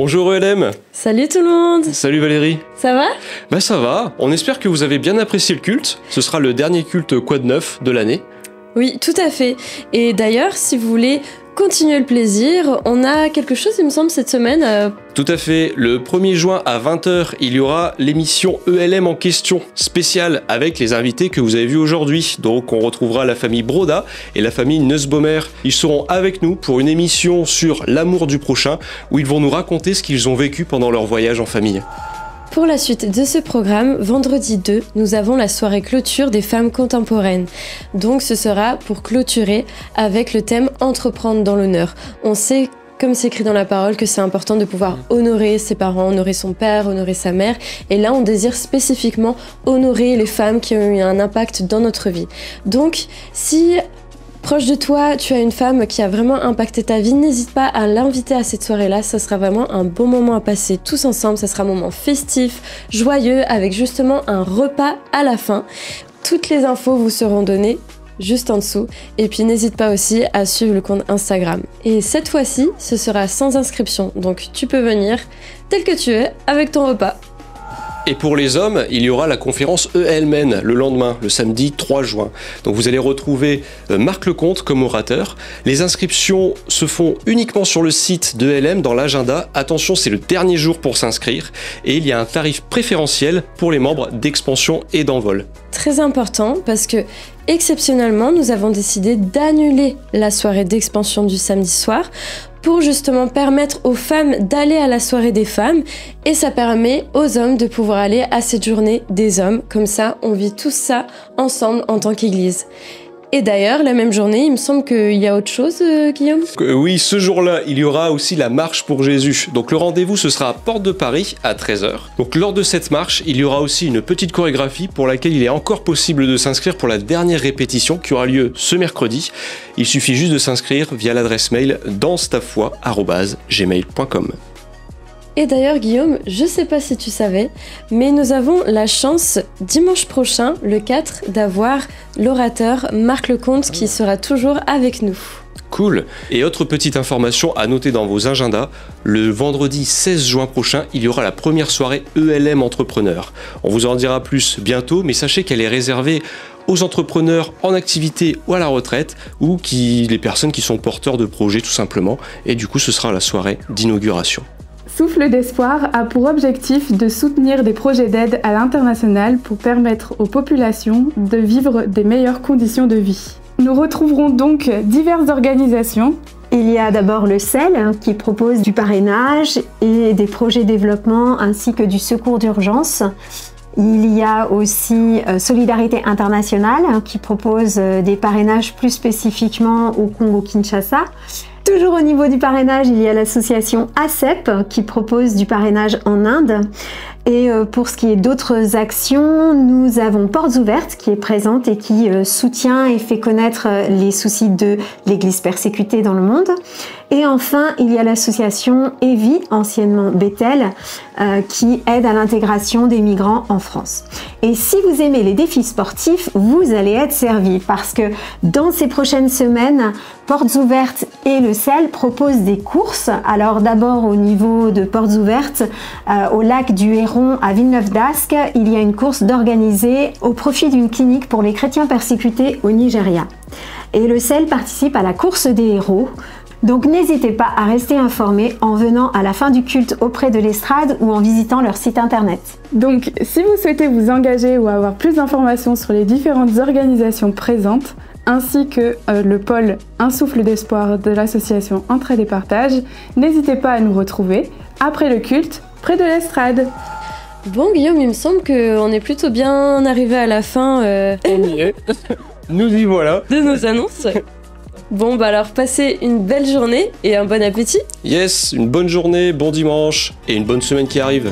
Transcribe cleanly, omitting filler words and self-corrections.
Bonjour ELM. Salut tout le monde. Salut Valérie. Ça va? Bah ça va, on espère que vous avez bien apprécié le culte. Ce sera le dernier culte Quad 9 de l'année. Oui, tout à fait. Et d'ailleurs, si vous voulez continuer le plaisir, on a quelque chose, il me semble, cette semaine. Tout à fait, le 1er juin à 20h, il y aura l'émission ELM en question, spéciale avec les invités que vous avez vus aujourd'hui. Donc on retrouvera la famille Broda et la famille Nussbaumer. Ils seront avec nous pour une émission sur l'amour du prochain, où ils vont nous raconter ce qu'ils ont vécu pendant leur voyage en famille. Pour la suite de ce programme, vendredi 2, nous avons la soirée clôture des femmes contemporaines. Donc ce sera pour clôturer avec le thème entreprendre dans l'honneur. On sait, comme c'est écrit dans la parole, que c'est important de pouvoir honorer ses parents, honorer son père, honorer sa mère. Et là, on désire spécifiquement honorer les femmes qui ont eu un impact dans notre vie. Donc, si proche de toi, tu as une femme qui a vraiment impacté ta vie, n'hésite pas à l'inviter à cette soirée-là, ça sera vraiment un bon moment à passer tous ensemble, ça sera un moment festif, joyeux, avec justement un repas à la fin. Toutes les infos vous seront données juste en dessous, et puis n'hésite pas aussi à suivre le compte Instagram. Et cette fois-ci, ce sera sans inscription, donc tu peux venir tel que tu es avec ton repas. Et pour les hommes, il y aura la conférence ELM le lendemain, le samedi 3 juin. Donc vous allez retrouver Marc Lecomte comme orateur. Les inscriptions se font uniquement sur le site d'ELM dans l'agenda. Attention, c'est le dernier jour pour s'inscrire. Et il y a un tarif préférentiel pour les membres d'Expansion et d'Envol. Très important parce que exceptionnellement, nous avons décidé d'annuler la soirée d'Expansion du samedi soir pour justement permettre aux femmes d'aller à la soirée des femmes, et ça permet aux hommes de pouvoir aller à cette journée des hommes. Comme ça, on vit tout ça ensemble en tant qu'église. Et d'ailleurs, la même journée, il me semble qu'il y a autre chose, Guillaume ? Oui, ce jour-là, il y aura aussi la marche pour Jésus. Donc le rendez-vous, ce sera à Porte de Paris à 13h. Donc lors de cette marche, il y aura aussi une petite chorégraphie pour laquelle il est encore possible de s'inscrire pour la dernière répétition qui aura lieu ce mercredi. Il suffit juste de s'inscrire via l'adresse mail dansetafoy@gmail.com. Et d'ailleurs Guillaume, je sais pas si tu savais, mais nous avons la chance dimanche prochain, le 4, d'avoir l'orateur Marc Lecomte qui sera toujours avec nous. Cool. Et autre petite information à noter dans vos agendas, le vendredi 16 juin prochain, il y aura la première soirée ELM Entrepreneurs. On vous en dira plus bientôt, mais sachez qu'elle est réservée aux entrepreneurs en activité ou à la retraite, ou les personnes qui sont porteurs de projets tout simplement. Et du coup, ce sera la soirée d'inauguration. Souffle d'espoir a pour objectif de soutenir des projets d'aide à l'international pour permettre aux populations de vivre des meilleures conditions de vie. Nous retrouverons donc diverses organisations. Il y a d'abord le CEL qui propose du parrainage et des projets développement ainsi que du secours d'urgence. Il y a aussi Solidarité Internationale qui propose des parrainages plus spécifiquement au Congo-Kinshasa. Toujours au niveau du parrainage, il y a l'association ACEP qui propose du parrainage en Inde. Et pour ce qui est d'autres actions, nous avons Portes Ouvertes qui est présente et qui soutient et fait connaître les soucis de l'Église persécutée dans le monde. Et enfin, il y a l'association EVI, anciennement Bethel, qui aide à l'intégration des migrants en France. Et si vous aimez les défis sportifs, vous allez être servi parce que dans ces prochaines semaines, Portes Ouvertes et le CEL proposent des courses. Alors d'abord au niveau de Portes Ouvertes, au lac du Héron à Villeneuve-d'Ascq, il y a une course d'organiser au profit d'une clinique pour les chrétiens persécutés au Nigeria. Et le CEL participe à la course des héros. Donc n'hésitez pas à rester informé en venant à la fin du culte auprès de l'estrade ou en visitant leur site internet. Donc si vous souhaitez vous engager ou avoir plus d'informations sur les différentes organisations présentes, ainsi que le pôle Un souffle d'espoir de l'association Entraide et Partage, n'hésitez pas à nous retrouver après le culte près de l'estrade. Bon Guillaume, il me semble qu'on est plutôt bien arrivé à la fin On y est. Nous y voilà. de nos annonces. Bon bah alors passez une belle journée et un bon appétit. Yes, une bonne journée, bon dimanche et une bonne semaine qui arrive.